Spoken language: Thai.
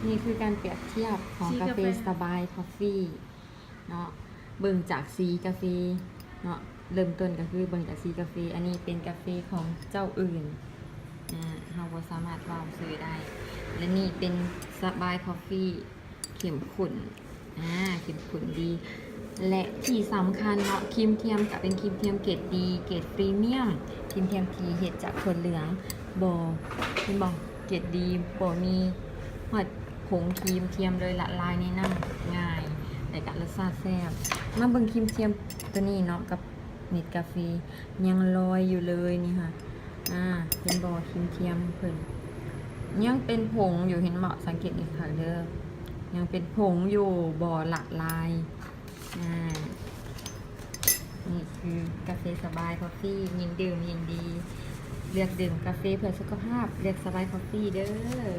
นี่คือการเปรียบเทียบของกาแฟสบายคอฟฟี่เนาะเบิ่งจากสีกาแฟเนาะเริ่มต้นก็คือเบิ่งจากสีกาแฟอันนี้เป็นกาแฟของเจ้าอื่นเราบ่สามารถวางซื้อได้และนี่เป็นสบายคอฟฟี่เข้มข้นเข้มข้นดีและที่สำคัญเนาะครีมเทียมกับเป็นครีมเทียมเกรดดีเกรดพรีเมียมครีมเทียมที่เฮ็ดจากถั่วเหลืองบ่เป็นบ่เกรดดีบ่มีหอดผงครีมเทียมเลยละลายในน้ำง่ายแต่กับรสชาติแซ่บมาเบิ่งครีมเทียมตัวนี้เนาะกับเม็ดกาแฟยังลอยอยู่เลยนี่ค่ะเป็นบ่อครีมเทียมเพิ่นยังเป็นผงอยู่เห็นเหมาะสังเกตอีกค่ะเด้อยังเป็นผงอยู่บ่อละลายนี่คือกาแฟสบายคอฟฟี่ยิ่งดื่มยิ่งดีเลือกดื่มกาแฟเพื่อสุขภาพเลือกสบายคอฟฟี่เด้อ